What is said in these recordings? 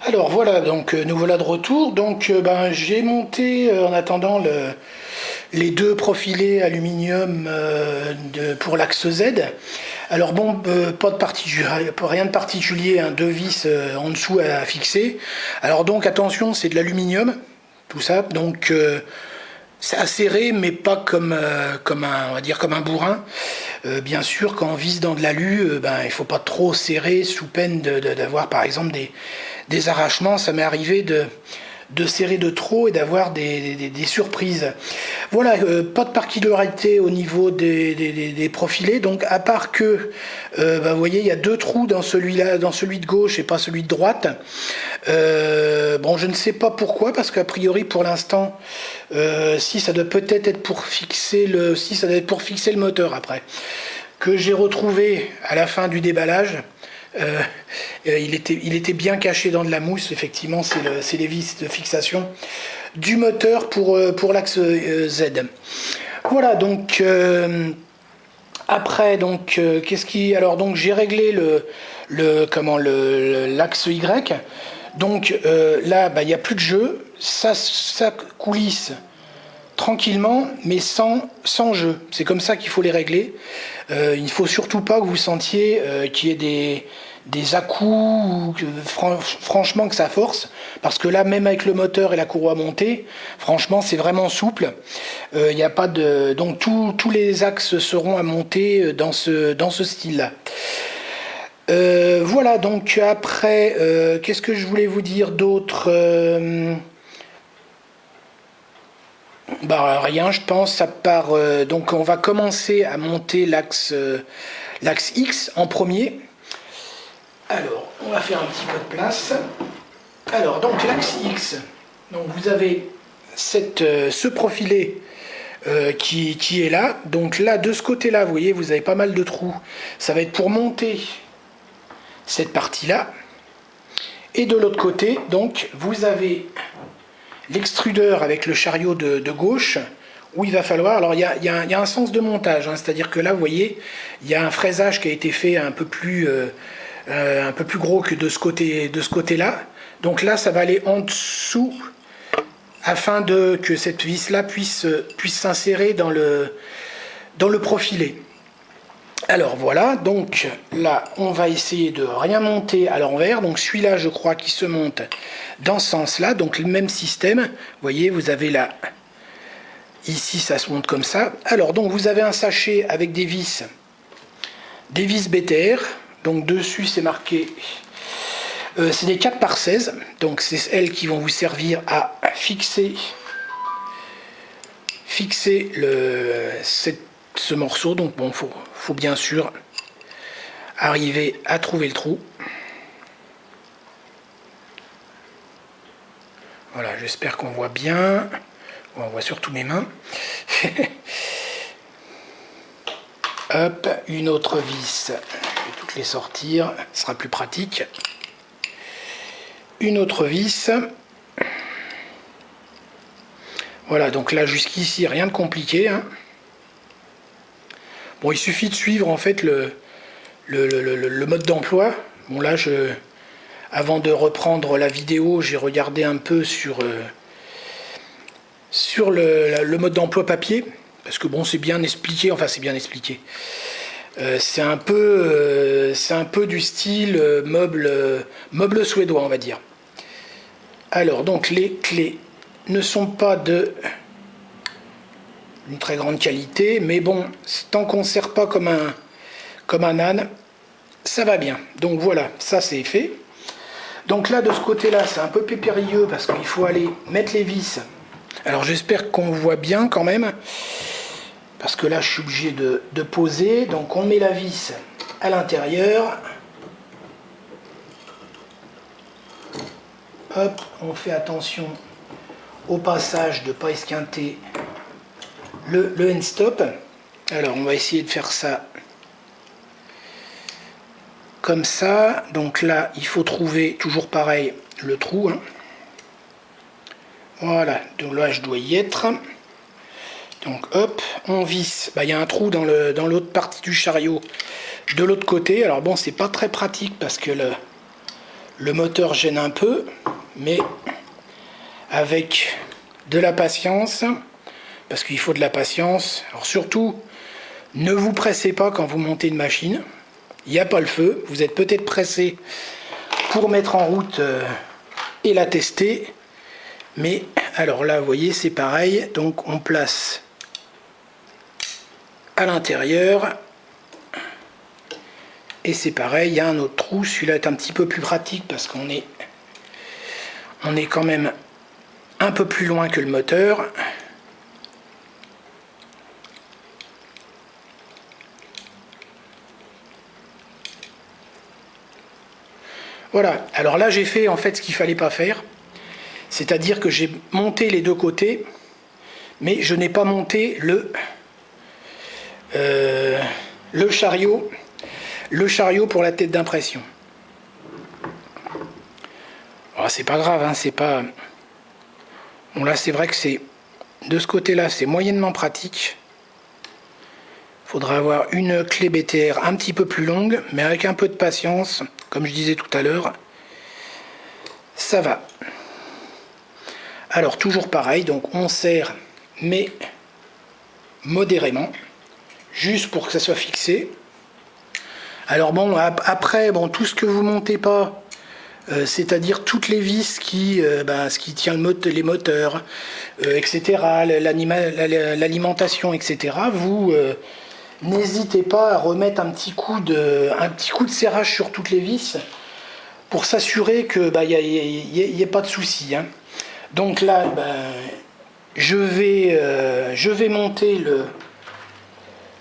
Alors voilà, donc nous voilà de retour. Donc ben, j'ai monté en attendant les deux profilés aluminium pour l'axe Z. Alors bon, pas de rien de particulier, hein, deux vis en dessous à fixer. Alors donc attention, c'est de l'aluminium, tout ça. Donc c'est acéré, mais pas comme un, on va dire comme un bourrin. Bien sûr, quand on vise dans de l'alu, ben, il faut pas trop serrer sous peine d'avoir par exemple des arrachements. Ça m'est arrivé de serrer de trop et d'avoir des surprises. Voilà, pas de particularité au niveau des profilés, donc à part que, bah, vous voyez, il y a deux trous dans celui-là, dans celui de gauche et pas celui de droite. Bon, je ne sais pas pourquoi, parce qu'a priori, pour l'instant, si ça doit peut-être être pour fixer si ça doit être pour fixer le moteur après, que j'ai retrouvé à la fin du déballage. Euh, il était bien caché dans de la mousse, effectivement, c'est les vis de fixation du moteur pour l'axe Z. Voilà, donc après, donc qu'est-ce qui. Alors, donc j'ai réglé l'axe Y. Donc là, bah, il n'y a plus de jeu, ça coulisse tranquillement, mais sans jeu. C'est comme ça qu'il faut les régler. Il ne faut surtout pas que vous sentiez qu'il y ait des à-coups ou franchement que ça force, parce que là, même avec le moteur et la courroie montée, franchement, c'est vraiment souple. Il n'y a pas de donc tous les axes seront à monter dans ce style-là. Voilà, donc après, qu'est-ce que je voulais vous dire d'autre bah, rien, je pense. Ça part. Donc, on va commencer à monter l'axe X en premier. Alors, on va faire un petit peu de place. Alors, donc l'axe X. Donc, vous avez ce profilé qui est là. Donc là, de ce côté-là, vous voyez, vous avez pas mal de trous. Ça va être pour monter cette partie-là. Et de l'autre côté, donc, vous avez l'extrudeur avec le chariot de gauche, où il va falloir... Alors, il y a un sens de montage, hein, c'est-à-dire que là, vous voyez, il y a un fraisage qui a été fait un peu plus gros que de ce côté-là. Donc là, ça va aller en dessous, afin que cette vis-là puisse s'insérer dans le profilé. Alors voilà, donc là, on va essayer de rien monter à l'envers. Donc celui-là, je crois qu'il se monte dans ce sens-là. Donc le même système. Vous voyez, vous avez là, ici, ça se monte comme ça. Alors donc vous avez un sachet avec des vis BTR. Donc dessus, c'est marqué... c'est des 4 par 16. Donc c'est elles qui vont vous servir à fixer ce morceau. Donc bon, faut bien sûr arriver à trouver le trou. Voilà, j'espère qu'on voit bien. On voit surtout mes mains. Hop, une autre vis. Je vais toutes les sortir, ce sera plus pratique. Une autre vis. Voilà, donc là jusqu'ici, rien de compliqué, hein. Bon, il suffit de suivre en fait le mode d'emploi. Bon là, avant de reprendre la vidéo, j'ai regardé un peu sur le mode d'emploi papier, parce que bon, c'est bien expliqué, enfin c'est bien expliqué. C'est un peu du style meuble suédois, on va dire. Alors, donc les clés ne sont pas d'une très grande qualité, mais bon, tant qu'on ne sert pas comme un âne, ça va bien. Donc voilà, ça c'est fait. Donc là, de ce côté-là, c'est un peu pépérilleux parce qu'il faut aller mettre les vis. Alors j'espère qu'on voit bien quand même, parce que là, je suis obligé de poser. Donc on met la vis à l'intérieur. Hop, on fait attention au passage de ne pas esquinter le end stop. Alors on va essayer de faire ça comme ça. Donc là, il faut trouver toujours pareil le trou, hein. Voilà, donc là je dois y être. Donc hop, on visse. Bah, il y a un trou dans l'autre partie du chariot de l'autre côté. Alors bon, c'est pas très pratique parce que Le moteur gêne un peu, mais avec de la patience, parce qu'il faut de la patience. Alors surtout, ne vous pressez pas quand vous montez une machine. Il n'y a pas le feu. Vous êtes peut-être pressé pour mettre en route et la tester. Mais alors là, vous voyez, c'est pareil. Donc on place à l'intérieur. Et c'est pareil, il y a un autre trou. Celui-là est un petit peu plus pratique parce qu'on est quand même un peu plus loin que le moteur. Voilà, alors là j'ai fait en fait ce qu'il ne fallait pas faire. C'est-à-dire que j'ai monté les deux côtés, mais je n'ai pas monté le chariot pour la tête d'impression. Oh, c'est pas grave, hein, c'est pas... Bon là c'est vrai que c'est... De ce côté-là c'est moyennement pratique. Il faudra avoir une clé BTR un petit peu plus longue, mais avec un peu de patience, comme je disais tout à l'heure, ça va. Alors toujours pareil, donc on serre, mais modérément, juste pour que ça soit fixé. Alors bon, après, bon, tout ce que vous montez pas, c'est-à-dire toutes les vis ce qui tient les moteurs, etc., l'alimentation, etc., vous n'hésitez pas à remettre un petit coup de serrage sur toutes les vis pour s'assurer que y ait pas de souci, hein. Donc là, je vais monter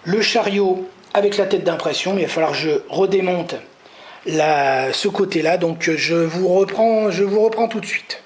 le chariot avec la tête d'impression. Il va falloir que je redémonte ce côté-là. Donc je vous reprends tout de suite.